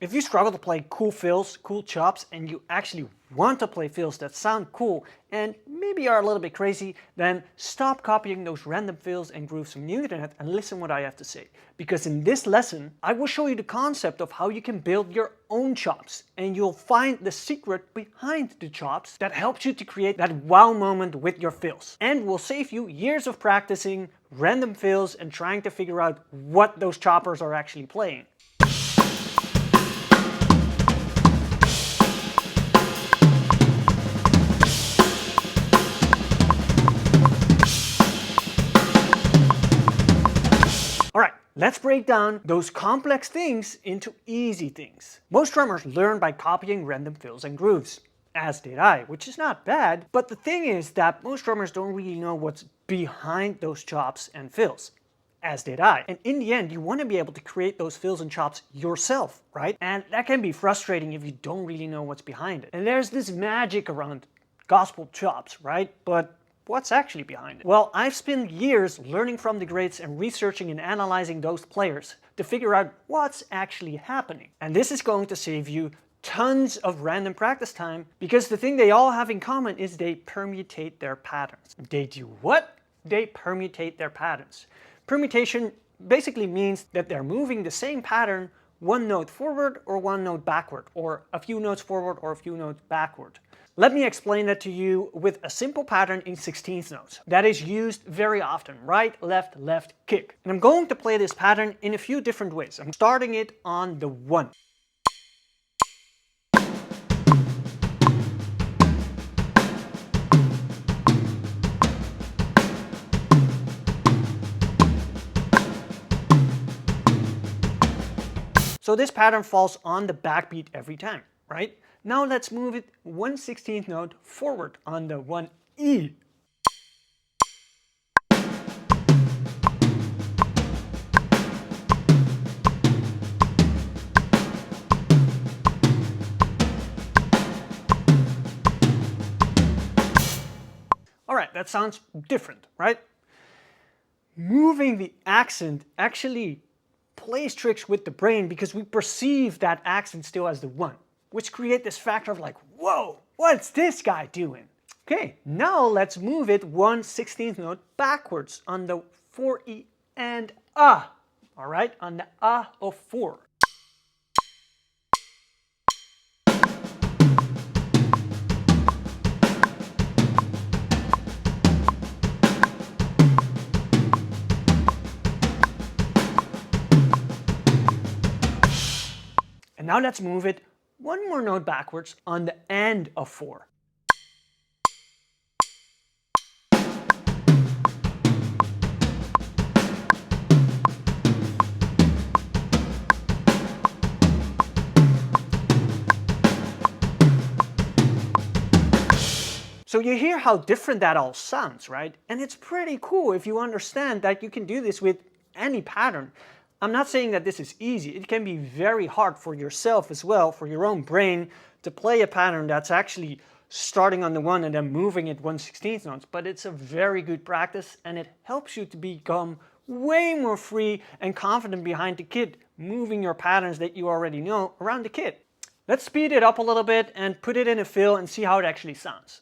If you struggle to play cool fills, cool chops, and you actually want to play fills that sound cool and maybe are a little bit crazy, then stop copying those random fills and grooves from the internet and listen what I have to say. Because in this lesson, I will show you the concept of how you can build your own chops, and you'll find the secret behind the chops that helps you to create that wow moment with your fills. And will save you years of practicing random fills and trying to figure out what those choppers are actually playing. Let's break down those complex things into easy things. Most drummers learn by copying random fills and grooves, as did I, which is not bad, but the thing is that most drummers don't really know what's behind those chops and fills, as did I. And in the end, you want to be able to create those fills and chops yourself, right? And that can be frustrating if you don't really know what's behind it. And there's this magic around gospel chops, right? But what's actually behind it? Well, I've spent years learning from the greats and researching and analyzing those players to figure out what's actually happening. And this is going to save you tons of random practice time, because the thing they all have in common is they permutate their patterns. They do what? They permutate their patterns. Permutation basically means that they're moving the same pattern one note forward or one note backward, or a few notes forward or a few notes backward. Let me explain that to you with a simple pattern in 16th notes that is used very often: right, left, left, kick. And I'm going to play this pattern in a few different ways. I'm starting it on the 1. So this pattern falls on the backbeat every time, right? Now let's move it 1/16th note forward on the 1E. Alright, that sounds different, right? Moving the accent actually plays tricks with the brain, because we perceive that accent still as the 1. Which create this factor of like, whoa, what's this guy doing? Okay, now let's move it 1/16th note backwards on the 4E and A. All right, on the A of 4. And now let's move it one more note backwards on the end of 4. So you hear how different that all sounds, right? And it's pretty cool if you understand that you can do this with any pattern. I'm not saying that this is easy. It can be very hard for yourself as well, for your own brain, to play a pattern that's actually starting on the 1 and then moving it 1/16th notes. But it's a very good practice, and it helps you to become way more free and confident behind the kit, moving your patterns that you already know around the kit. Let's speed it up a little bit and put it in a fill and see how it actually sounds.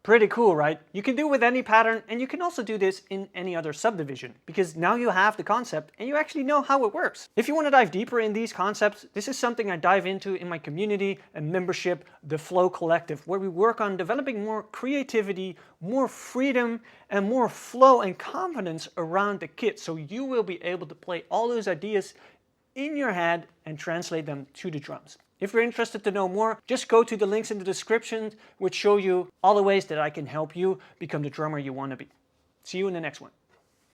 Pretty cool, right? You can do it with any pattern, and you can also do this in any other subdivision, because now you have the concept and you actually know how it works. If you want to dive deeper in these concepts, this is something I dive into in my community and membership, the Flow Collective, where we work on developing more creativity, more freedom, and more flow and confidence around the kit, so you will be able to play all those ideas in your head and translate them to the drums. If you're interested to know more, just go to the links in the description, which show you all the ways that I can help you become the drummer you want to be. See you in the next one.